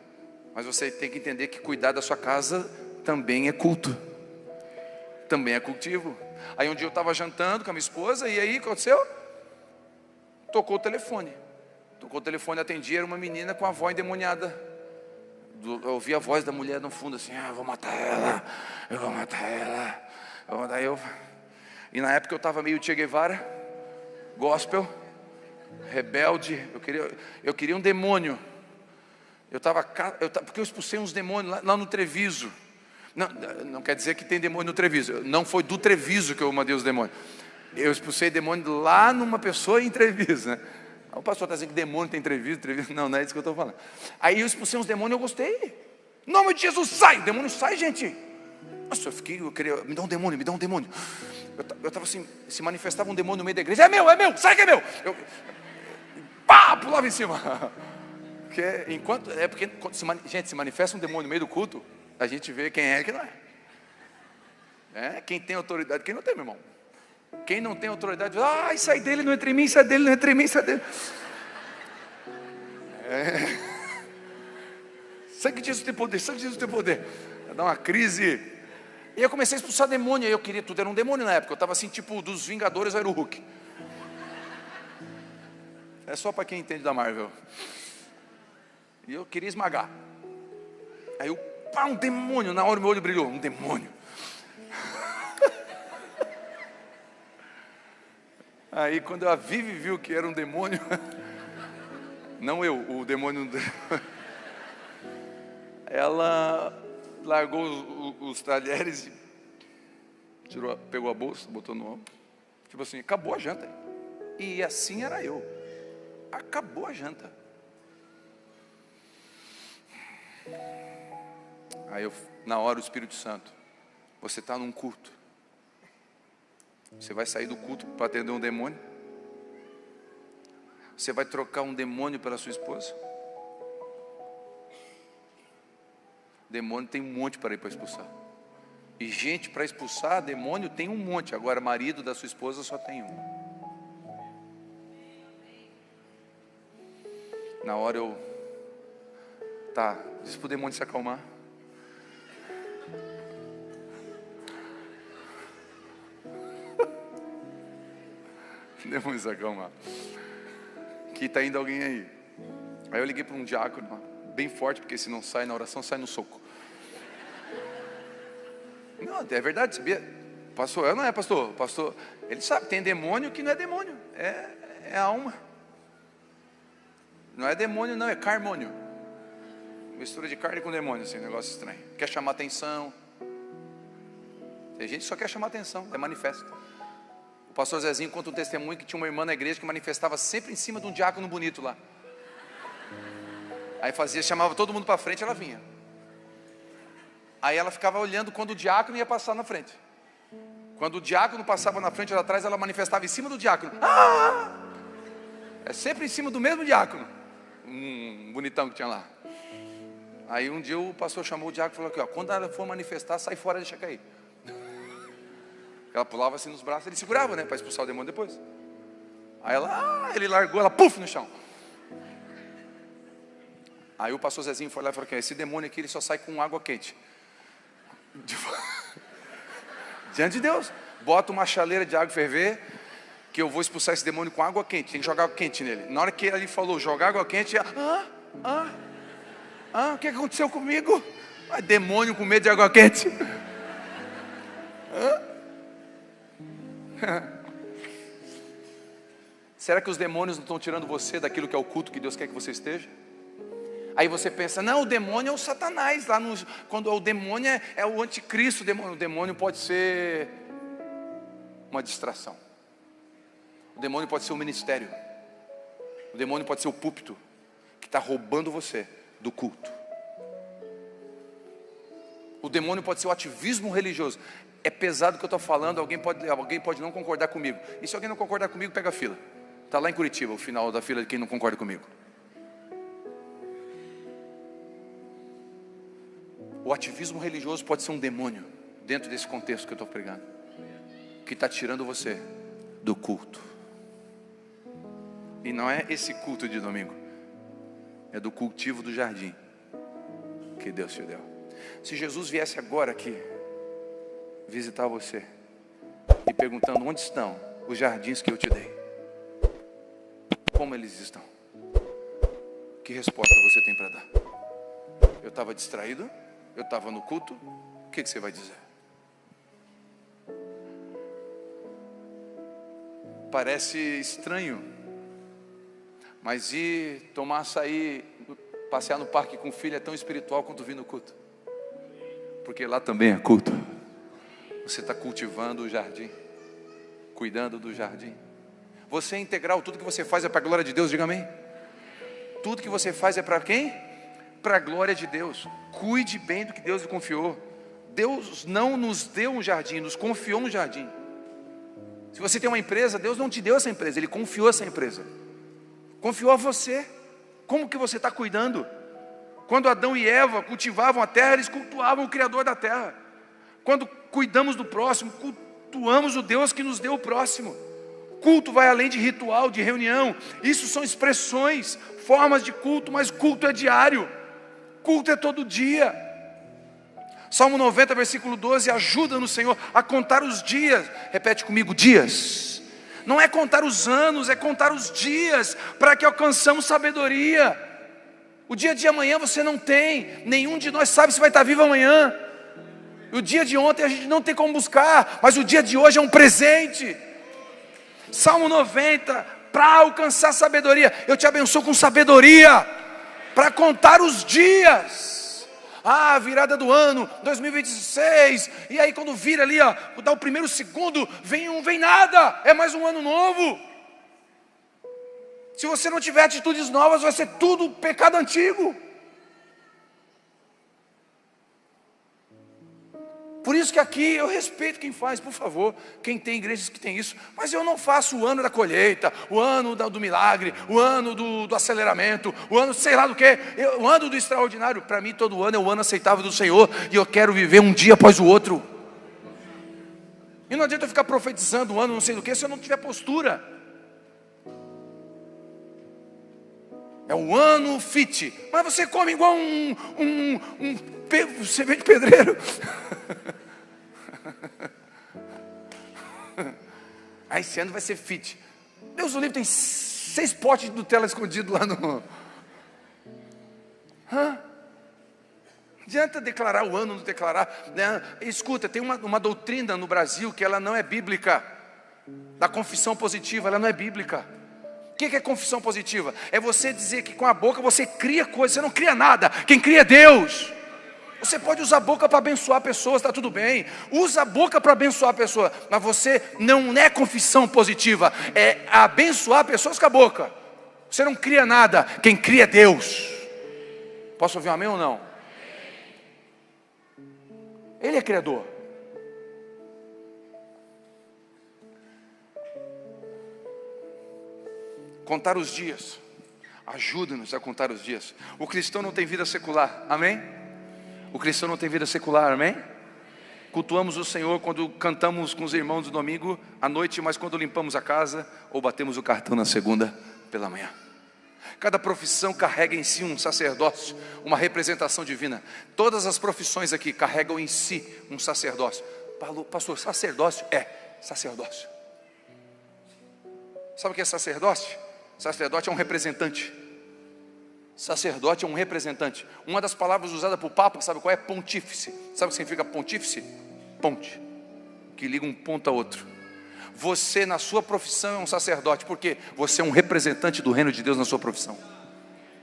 mas você tem que entender que cuidar da sua casa também é culto, também é cultivo. Aí um dia eu estava jantando com a minha esposa, e aí o que aconteceu? Tocou o telefone, atendi, era uma menina com a voz endemoniada. Eu ouvi a voz da mulher no fundo assim: eu vou matar ela, eu vou matar ela. E na época eu estava meio Che Guevara, gospel, rebelde. Eu queria um demônio. Porque eu expulsei uns demônios lá no Treviso. Não quer dizer que tem demônio no Treviso. Não foi do Treviso que eu mandei os demônios. Eu expulsei demônio lá numa pessoa em Treviso, né? O pastor está dizendo que demônio tem Treviso. Não é isso que eu estou falando. Aí eu expulsei uns demônios e eu gostei. Em nome de Jesus, sai! O demônio sai, gente. Nossa, eu queria, me dá um demônio. Eu estava assim, se manifestava um demônio no meio da igreja: é meu, sai que é meu. Pulava em cima. Porque quando se manifesta um demônio no meio do culto, a gente vê quem é e quem não é. Quem tem autoridade, quem não tem, meu irmão. Quem não tem autoridade, sai dele, não entre em mim, sai dele, não entre em mim, sai dele. Sangue de Jesus tem poder, sangue de Jesus tem poder. Dá uma crise. E eu comecei a expulsar demônio. Eu queria, tudo era um demônio na época. Eu estava assim, tipo, dos Vingadores, era o Hulk. É só para quem entende da Marvel. E eu queria esmagar. Aí um demônio. Na hora o meu olho brilhou, um demônio. Aí quando a Vivi viu que era um demônio, não eu, o demônio, ela largou os talheres e pegou a bolsa, botou no ombro, tipo assim, acabou a janta. E assim era eu. Acabou a janta. Aí na hora o Espírito Santo: você está num culto, você vai sair do culto para atender um demônio? Você vai trocar um demônio pela sua esposa? Demônio tem um monte para ir para expulsar. E gente para expulsar demônio tem um monte. Agora marido da sua esposa só tem um. Na hora diz para o demônio se acalmar. Demônio se acalmar. Que está indo alguém aí. Aí eu liguei para um diácono, bem forte, porque se não sai na oração, sai no soco. Não, é verdade, sabia? Pastor, não é pastor. Pastor, ele sabe, tem demônio que não é demônio, é alma. Não é demônio, não, é carmônio. Mistura de carne com demônio, assim, um negócio estranho. Quer chamar atenção. Tem gente que só quer chamar atenção, é manifesto. O pastor Zezinho conta um testemunho que tinha uma irmã na igreja que manifestava sempre em cima de um diácono bonito lá. Aí chamava todo mundo para frente, ela vinha. Aí ela ficava olhando quando o diácono ia passar na frente. Quando o diácono passava na frente ou atrás, ela manifestava em cima do diácono. É sempre em cima do mesmo diácono. Um bonitão que tinha lá. Aí um dia o pastor chamou o diácono e falou aqui, quando ela for manifestar, sai fora e deixa cair. Ela pulava assim nos braços, ele segurava, né, para expulsar o demônio depois. Aí ele largou, ela puf no chão. Aí o pastor Zezinho foi lá e falou que esse demônio aqui, ele só sai com água quente. Diante de Deus, bota uma chaleira de água ferver, que eu vou expulsar esse demônio com água quente. Tem que jogar água quente nele. Na hora que ele falou jogar água quente, o que aconteceu comigo? Demônio com medo de água quente. Será que os demônios não estão tirando você daquilo que é o culto que Deus quer que você esteja? Aí você pensa, não, o demônio é o Satanás lá quando o demônio é o anticristo. O demônio pode ser uma distração. O demônio pode ser um ministério. O demônio pode ser o púlpito que está roubando você do culto. O demônio pode ser o ativismo religioso. É pesado o que eu estou falando, alguém pode não concordar comigo. E se alguém não concordar comigo, pega a fila. Está lá em Curitiba, o final da fila de quem não concorda comigo. O ativismo religioso pode ser um demônio dentro desse contexto que eu estou pregando, que está tirando você do culto. E não é esse culto de domingo, é do cultivo do jardim que Deus te deu. Se Jesus viesse agora aqui visitar você e perguntando: onde estão os jardins que eu te dei? Como eles estão? Que resposta você tem para dar? Eu estava distraído? Eu estava no culto? O que você vai dizer? Parece estranho, mas ir tomar açaí, passear no parque com o filho é tão espiritual quanto vir no culto, porque lá também é culto. Você está cultivando o jardim, cuidando do jardim. Você é integral, tudo que você faz é para a glória de Deus, diga amém. Tudo que você faz é para quem? Para a glória de Deus. Cuide bem do que Deus lhe confiou. Deus não nos deu um jardim, nos confiou um jardim. Se você tem uma empresa, Deus não te deu essa empresa, Ele confiou essa empresa. Confiou a você. Como que você está cuidando? Quando Adão e Eva cultivavam a terra, eles cultuavam o Criador da terra. Quando cuidamos do próximo, cultuamos o Deus que nos deu o próximo. Culto vai além de ritual, de reunião. Isso são expressões, formas de culto, mas culto é diário. Culto é todo dia. Salmo 90, versículo 12, ajuda-nos, Senhor, a contar os dias. Repete comigo, dias. Não é contar os anos, é contar os dias, para que alcançamos sabedoria. O dia de amanhã você não tem, nenhum de nós sabe se vai estar vivo amanhã. O dia de ontem a gente não tem como buscar, mas o dia de hoje é um presente. Salmo 90, para alcançar sabedoria, eu te abençoo com sabedoria, para contar os dias. Ah, virada do ano, 2026, e aí quando vira ali, ó, dá o primeiro, segundo, vem nada, é mais um ano novo. Se você não tiver atitudes novas, vai ser tudo pecado antigo. Por isso que aqui eu respeito quem faz, por favor, quem tem igrejas que tem isso, mas eu não faço o ano da colheita, o ano do milagre, o ano do aceleramento, o ano sei lá do que, o ano do extraordinário. Para mim todo ano é o ano aceitável do Senhor, e eu quero viver um dia após o outro. E não adianta eu ficar profetizando um ano não sei do que, se eu não tiver postura. É o ano fit, mas você come igual você vem de pedreiro. Aí esse ano vai ser fit. Deus o livre, tem 6 potes de Nutella escondido lá no... Não adianta declarar o ano, não declarar, né? Escuta, tem uma doutrina no Brasil que ela não é bíblica. Da confissão positiva, ela não é bíblica. O que é confissão positiva? É você dizer que com a boca você cria coisas, você não cria nada. Quem cria é Deus. Você pode usar a boca para abençoar pessoas, está tudo bem. Usa a boca para abençoar a pessoa, mas você não é confissão positiva, é abençoar pessoas com a boca. Você não cria nada, quem cria é Deus. Posso ouvir um amém ou não? Ele é criador. Contar os dias. Ajuda-nos a contar os dias. O cristão não tem vida secular, amém? O cristão não tem vida secular, amém? Cultuamos o Senhor quando cantamos com os irmãos no domingo à noite, mas quando limpamos a casa ou batemos o cartão na segunda pela manhã. Cada profissão carrega em si um sacerdócio, uma representação divina. Todas as profissões aqui carregam em si um sacerdócio. Pastor, sacerdócio é sacerdócio. Sabe o que é sacerdócio? Sacerdote é um representante. Sacerdote é um representante. Uma das palavras usada por Papa, sabe qual é? Pontífice. Sabe o que significa pontífice? Ponte, que liga um ponto a outro. Você na sua profissão é um sacerdote, porque você é um representante do reino de Deus na sua profissão.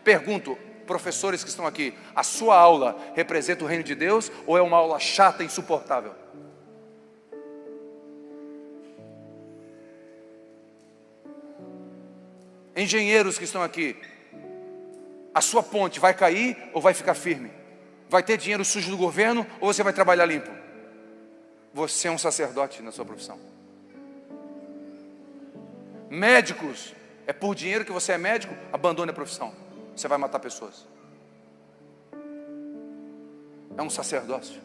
Pergunto, professores que estão aqui, a sua aula representa o reino de Deus ou é uma aula chata e insuportável? Engenheiros que estão aqui, a sua ponte vai cair ou vai ficar firme? Vai ter dinheiro sujo do governo ou você vai trabalhar limpo? Você é um sacerdote na sua profissão. Médicos, é por dinheiro que você é médico? Abandone a profissão, você vai matar pessoas. É um sacerdócio.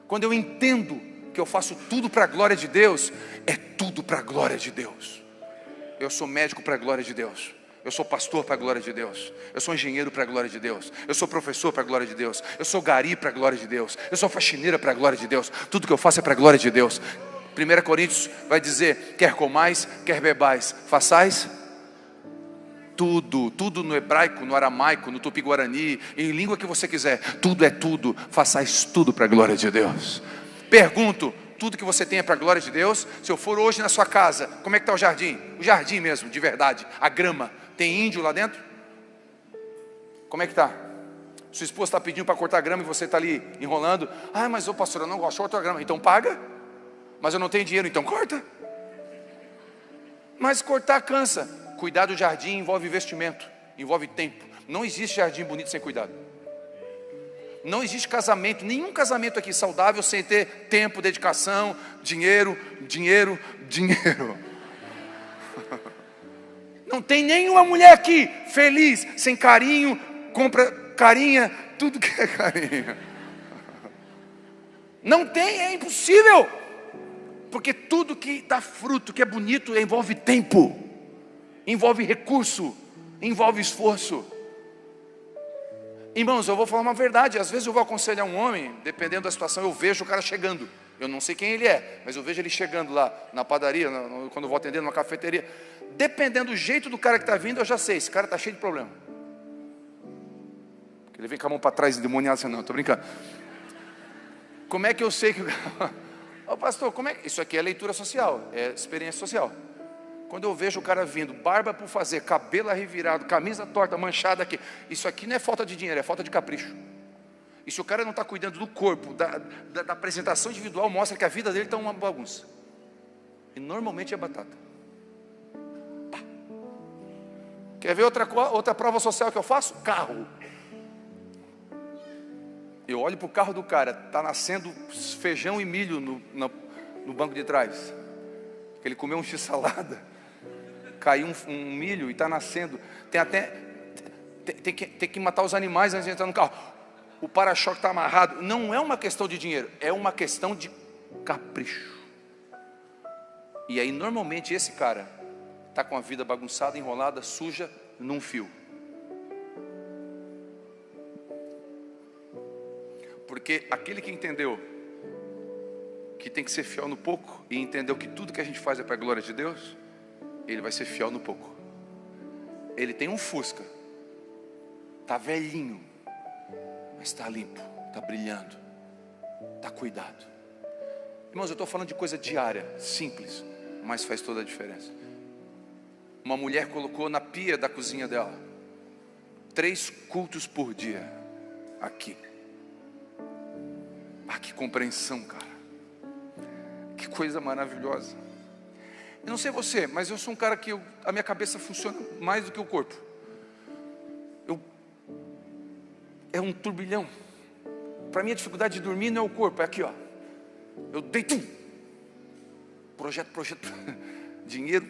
Quando eu entendo que eu faço tudo para a glória de Deus, é tudo para a glória de Deus. Eu sou médico para a glória de Deus. Eu sou pastor para a glória de Deus. Eu sou engenheiro para a glória de Deus. Eu sou professor para a glória de Deus. Eu sou gari para a glória de Deus. Eu sou faxineira para a glória de Deus. Tudo que eu faço é para a glória de Deus. 1 Coríntios vai dizer: quer comais, quer bebais, façais tudo. Tudo no hebraico, no aramaico, no tupi-guarani, em língua que você quiser. Tudo é tudo. Façais tudo para a glória de Deus. Pergunto: tudo que você tem é para a glória de Deus? Se eu for hoje na sua casa, como é que está o jardim? O jardim mesmo, de verdade. A grama. Tem índio lá dentro? Como é que está? Sua esposa está pedindo para cortar grama e você está ali enrolando. Ah, mas ô pastor, eu não gosto de cortar grama. Então paga. Mas eu não tenho dinheiro, então corta. Mas cortar cansa. Cuidar do jardim envolve investimento, envolve tempo. Não existe jardim bonito sem cuidado. Não existe casamento, nenhum casamento aqui saudável sem ter tempo, dedicação, dinheiro. Não tem nenhuma mulher aqui feliz, sem carinho, compra carinha, tudo que é carinho. Não tem, é impossível. Porque tudo que dá fruto, que é bonito, envolve tempo, envolve recurso, envolve esforço. Irmãos, eu vou falar uma verdade. Às vezes eu vou aconselhar um homem, dependendo da situação, eu vejo o cara chegando. Eu não sei quem ele é, mas eu vejo ele chegando lá na padaria, quando eu vou atender numa cafeteria. Dependendo do jeito do cara que está vindo, eu já sei, esse cara está cheio de problema. Ele vem com a mão para trás, endemoniado, assim, não, estou brincando. Como é que eu sei que... Ô pastor, como é que... Isso aqui é leitura social, é experiência social. Quando eu vejo o cara vindo, barba por fazer, cabelo revirado, camisa torta, manchada aqui, isso aqui não é falta de dinheiro, é falta de capricho. E se o cara não está cuidando do corpo, da apresentação individual, mostra que a vida dele está uma bagunça. E normalmente é batata. Pá. Quer ver outra prova social que eu faço? Carro. Eu olho para o carro do cara, está nascendo feijão e milho no banco de trás. Ele comeu um x-salada, caiu um milho e está nascendo. Tem que matar os animais antes de entrar no carro. O para-choque está amarrado. Não é uma questão de dinheiro, é uma questão de capricho. E aí normalmente esse cara está com a vida bagunçada, enrolada, suja, num fio. Porque aquele que entendeu que tem que ser fiel no pouco, e entendeu que tudo que a gente faz é para a glória de Deus, ele vai ser fiel no pouco. Ele tem um Fusca, está velhinho, mas está limpo, está brilhando, está cuidado. Irmãos, eu estou falando de coisa diária, simples, mas faz toda a diferença. Uma mulher colocou na pia da cozinha dela 3 cultos por dia, aqui. Ah, que compreensão, cara. Que coisa maravilhosa. Eu não sei você, mas eu sou um cara que a minha cabeça funciona mais do que o corpo. É um turbilhão. Para mim a dificuldade de dormir não é o corpo, é aqui, ó. Eu deito. Projeto. Dinheiro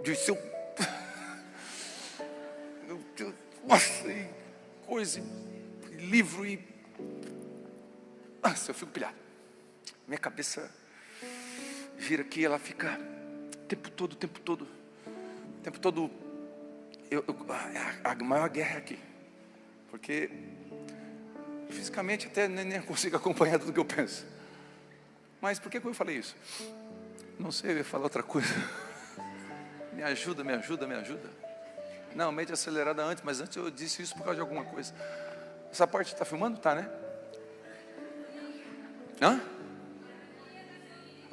de seu. Nossa, e coisa, e livro e. Nossa, eu fico pilhado. Minha cabeça gira aqui, ela fica o tempo todo. A maior guerra é aqui. Porque fisicamente até nem consigo acompanhar tudo que eu penso. Mas por que eu falei isso? Não sei, eu ia falar outra coisa. Me ajuda. Não, mente acelerada antes, mas antes eu disse isso por causa de alguma coisa. Essa parte está filmando? Tá, né? Hã?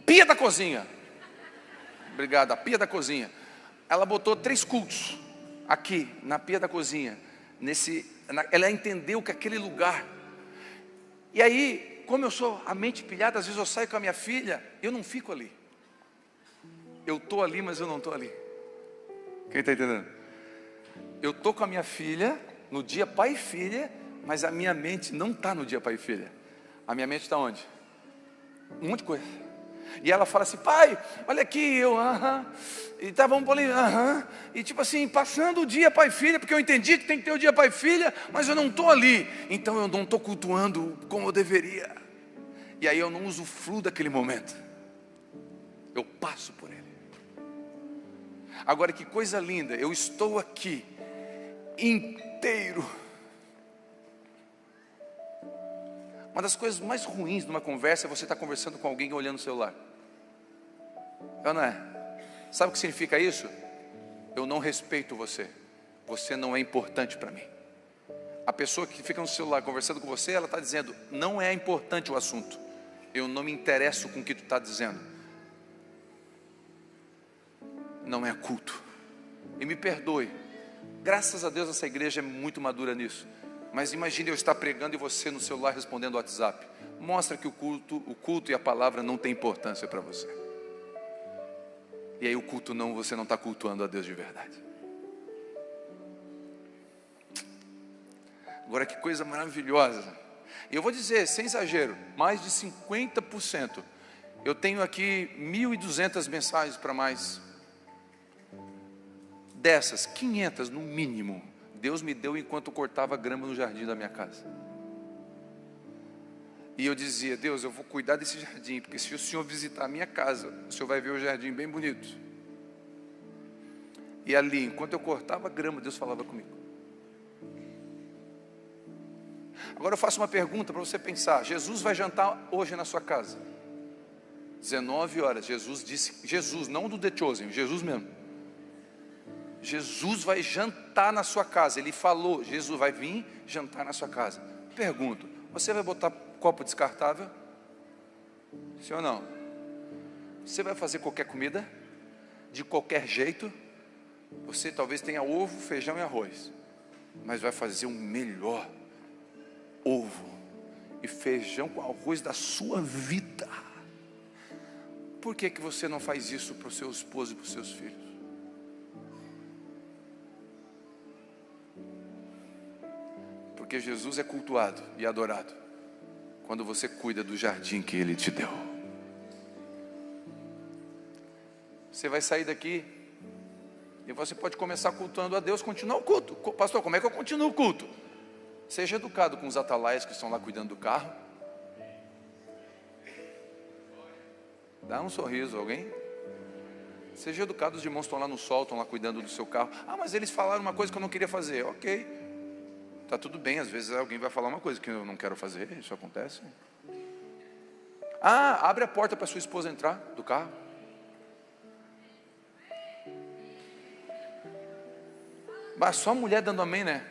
Pia da cozinha. Obrigado, a pia da cozinha. Ela botou 3 cultos aqui, na pia da cozinha. Ela entendeu que aquele lugar. E aí, como eu sou a mente pilhada, às vezes eu saio com a minha filha, eu não fico ali. Eu estou ali, mas eu não estou ali. Quem está entendendo? Eu estou com a minha filha, no dia pai e filha, mas a minha mente não está no dia pai e filha. A minha mente está onde? Um monte de coisa. E ela fala assim: pai, olha aqui, e tá, vamos por ali, e tipo assim, passando o dia pai e filha, porque eu entendi que tem que ter o dia pai e filha, mas eu não estou ali, então eu não estou cultuando como eu deveria, e aí eu não usufruo daquele momento, eu passo por ele. Agora, que coisa linda, eu estou aqui inteiro. Uma das coisas mais ruins de uma conversa é você estar conversando com alguém olhando o celular. É, não é? Sabe o que significa isso? Eu não respeito você. Você não é importante para mim. A pessoa que fica no celular conversando com você, ela está dizendo, não é importante o assunto. Eu não me interesso com o que tu está dizendo. Não é culto. E me perdoe. Graças a Deus essa igreja é muito madura nisso. Mas imagine eu estar pregando e você no celular respondendo o WhatsApp. Mostra que o culto e a palavra não tem importância para você. E aí o culto não, você não está cultuando a Deus de verdade. Agora que coisa maravilhosa. E eu vou dizer, sem exagero, mais de 50%. Eu tenho aqui 1.200 mensagens para mais. Dessas, 500 no mínimo, Deus me deu enquanto eu cortava grama no jardim da minha casa. E eu dizia, Deus, eu vou cuidar desse jardim, porque se o Senhor visitar a minha casa, o Senhor vai ver o jardim bem bonito. E ali, enquanto eu cortava grama, Deus falava comigo. Agora eu faço uma pergunta para você pensar. Jesus vai jantar hoje na sua casa. 19 horas, Jesus disse, Jesus, não do The Chosen, Jesus mesmo. Jesus vai jantar na sua casa. Ele falou, Jesus vai vir jantar na sua casa. Pergunto, você vai botar copo descartável? Sim ou não? Você vai fazer qualquer comida? De qualquer jeito? Você talvez tenha ovo, feijão e arroz, mas vai fazer o melhor ovo e feijão com arroz da sua vida. Por que você não faz isso para o seu esposo e para os seus filhos? Porque Jesus é cultuado e adorado quando você cuida do jardim que Ele te deu. Você vai sair daqui e você pode começar cultuando a Deus, continuar o culto. Pastor, como é que eu continuo o culto? Seja educado com os atalaias que estão lá cuidando do carro. Dá um sorriso, alguém? Seja educado, os irmãos estão lá no sol, estão lá cuidando do seu carro. Ah, mas eles falaram uma coisa que eu não queria fazer. Ok, está tudo bem, às vezes alguém vai falar uma coisa que eu não quero fazer, isso acontece. Ah, abre a porta para sua esposa entrar do carro. Mas só mulher dando amém, né?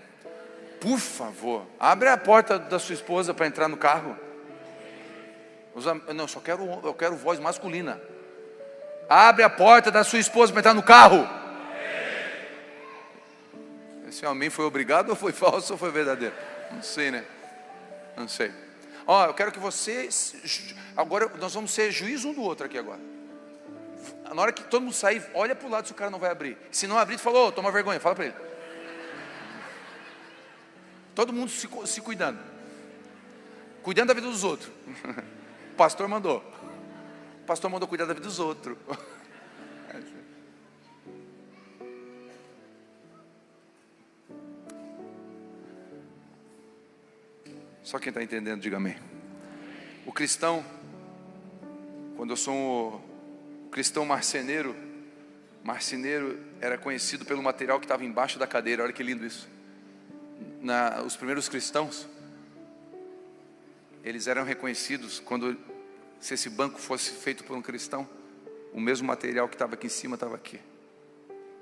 Por favor, abre a porta da sua esposa para entrar no carro. Não, eu quero voz masculina. Abre a porta da sua esposa para entrar no carro. Esse amém foi obrigado ou foi falso ou foi verdadeiro? Não sei, né? Não sei. Ó, eu quero que você, agora nós vamos ser juiz um do outro aqui agora. Na hora que todo mundo sair, olha para o lado se o cara não vai abrir. Se não abrir, tu falou, oh, toma vergonha, fala para ele. Todo mundo se cuidando. Cuidando da vida dos outros. O pastor mandou. O pastor mandou cuidar da vida dos outros. Só quem está entendendo, diga amém. O cristão, quando eu sou um cristão marceneiro era conhecido pelo material que estava embaixo da cadeira. Olha que lindo isso. Os primeiros cristãos, eles eram reconhecidos quando, se esse banco fosse feito por um cristão, o mesmo material que estava aqui em cima estava aqui,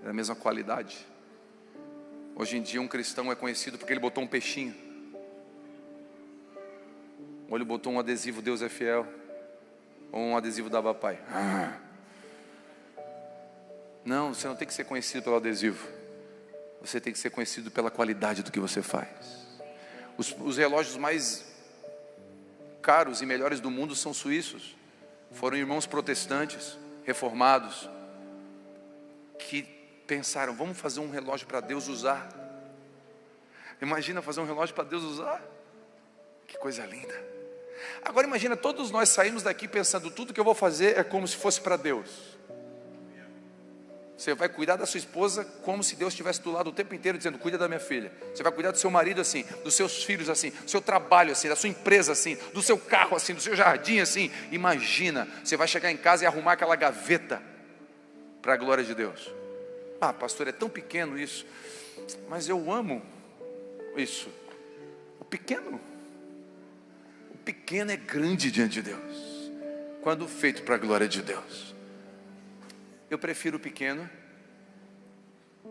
era a mesma qualidade. Hoje em dia um cristão é conhecido porque ele botou um peixinho, ou ele botou um adesivo Deus é fiel, ou um adesivo da Pai. Não, você não tem que ser conhecido pelo adesivo. Você tem que ser conhecido pela qualidade do que você faz. Os relógios mais caros e melhores do mundo são suíços. Foram irmãos protestantes, reformados, que pensaram, vamos fazer um relógio para Deus usar. Imagina fazer um relógio para Deus usar. Que coisa linda. Agora imagina todos nós saímos daqui pensando, tudo que eu vou fazer é como se fosse para Deus. Você vai cuidar da sua esposa como se Deus estivesse do lado o tempo inteiro dizendo, cuida da minha filha. Você vai cuidar do seu marido assim, dos seus filhos assim, do seu trabalho assim, da sua empresa assim, do seu carro assim, do seu jardim assim. Imagina, você vai chegar em casa e arrumar aquela gaveta para a glória de Deus. Ah, pastor, é tão pequeno isso. Mas eu amo isso. O pequeno é grande diante de Deus, quando feito para a glória de Deus. Eu prefiro o pequeno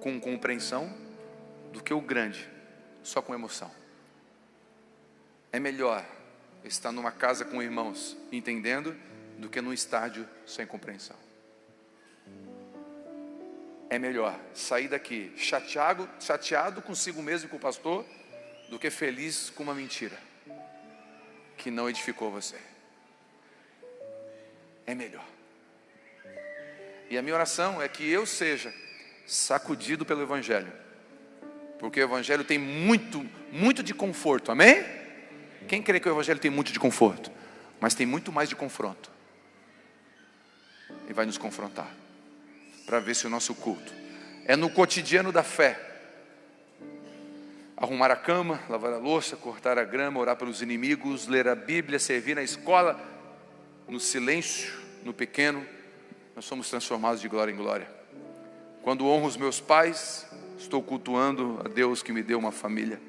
com compreensão do que o grande só com emoção. É melhor estar numa casa com irmãos entendendo do que num estádio sem compreensão. É melhor sair daqui chateado consigo mesmo e com o pastor do que feliz com uma mentira que não edificou você. É melhor. E a minha oração é que eu seja sacudido pelo Evangelho, porque o Evangelho tem muito de conforto, amém? Quem crê que o Evangelho tem muito de conforto? Mas tem muito mais de confronto. E vai nos confrontar para ver se o nosso culto é no cotidiano da fé. Arrumar a cama, lavar a louça, cortar a grama, orar pelos inimigos, ler a Bíblia, servir na escola, no silêncio, no pequeno, nós somos transformados de glória em glória. Quando honro os meus pais, estou cultuando a Deus que me deu uma família.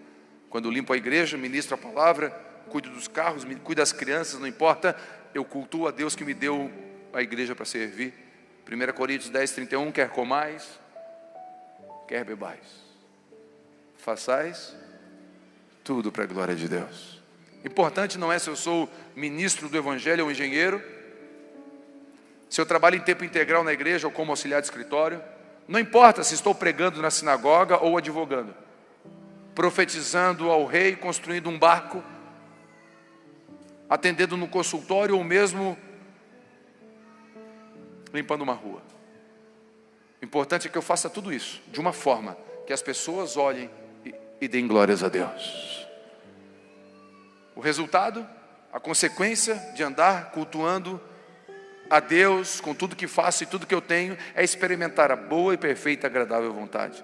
Quando limpo a igreja, ministro a palavra, cuido dos carros, cuido das crianças, não importa, eu cultuo a Deus que me deu a igreja para servir. 1 Coríntios 10:31, quer comais, quer bebais, façais tudo para a glória de Deus. Importante não é se eu sou ministro do Evangelho ou engenheiro, se eu trabalho em tempo integral na igreja ou como auxiliar de escritório, não importa se estou pregando na sinagoga ou advogando, profetizando ao rei, construindo um barco, atendendo no consultório ou mesmo limpando uma rua. O importante é que eu faça tudo isso de uma forma que as pessoas olhem e deem glórias a Deus. O resultado, a consequência de andar cultuando a Deus com tudo que faço e tudo que eu tenho, é experimentar a boa e perfeita e agradável vontade.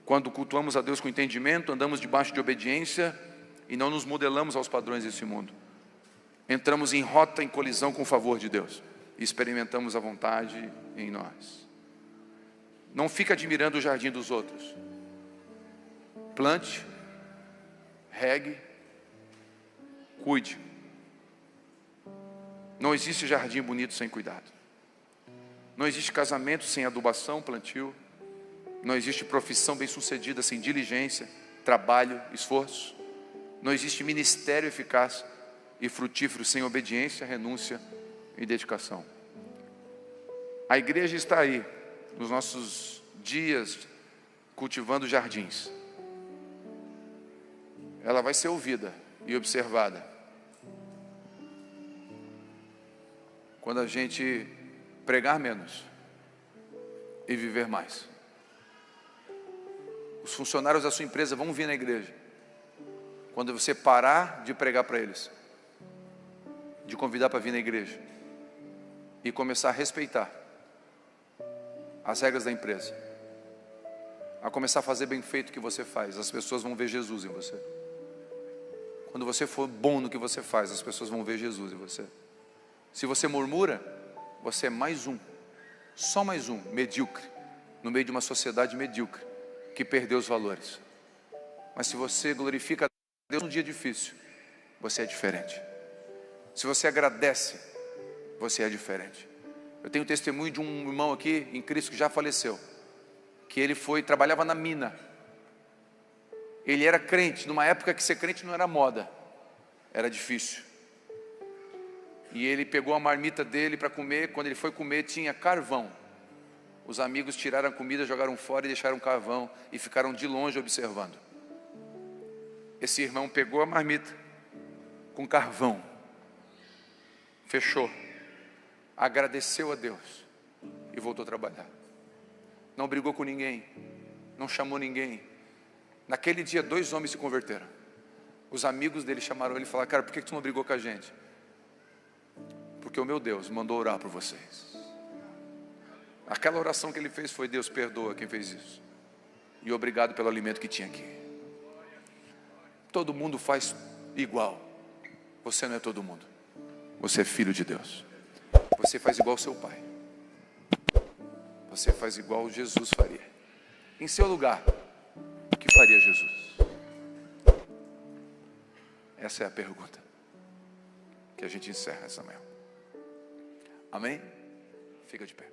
Quando cultuamos a Deus com entendimento, andamos debaixo de obediência e não nos modelamos aos padrões desse mundo. Entramos em rota, em colisão com o favor de Deus e experimentamos a vontade em nós. Não fica admirando o jardim dos outros. Plante, regue, cuide. Não existe jardim bonito sem cuidado. Não existe casamento sem adubação, plantio. Não existe profissão bem-sucedida sem diligência, trabalho, esforço. Não existe ministério eficaz e frutífero sem obediência, renúncia e dedicação. A igreja está aí, nos nossos dias, cultivando jardins. Ela vai ser ouvida e observada quando a gente pregar menos e viver mais. Os funcionários da sua empresa vão vir na igreja quando você parar de pregar para eles, de convidar para vir na igreja e começar a respeitar as regras da empresa, a começar a fazer bem feito o que você faz. As pessoas vão ver Jesus em você. Quando você for bom no que você faz, as pessoas vão ver Jesus em você. Se você murmura, você é mais um, só mais um, medíocre, no meio de uma sociedade medíocre, que perdeu os valores. Mas se você glorifica a Deus num dia difícil, você é diferente. Se você agradece, você é diferente. Eu tenho testemunho de um irmão aqui em Cristo que já faleceu, que ele trabalhava na mina. Ele era crente, numa época que ser crente não era moda, era difícil. E ele pegou a marmita dele para comer. Quando ele foi comer, tinha carvão. Os amigos tiraram a comida, jogaram fora e deixaram carvão e ficaram de longe observando. Esse irmão pegou a marmita com carvão, fechou, agradeceu a Deus e voltou a trabalhar. Não brigou com ninguém, não chamou ninguém. Naquele dia 2 homens se converteram. Os amigos dele chamaram ele e falaram: cara, por que tu não brigou com a gente? Porque o meu Deus mandou orar por vocês. Aquela oração que ele fez foi: Deus, perdoa quem fez isso, e obrigado pelo alimento que tinha aqui. Todo mundo faz igual. Você não é todo mundo. Você é filho de Deus. Você faz igual ao seu pai. você faz igual Jesus faria. Em seu lugar, o que faria Jesus? Essa é a pergunta que a gente encerra essa manhã. Amém? Fica de pé.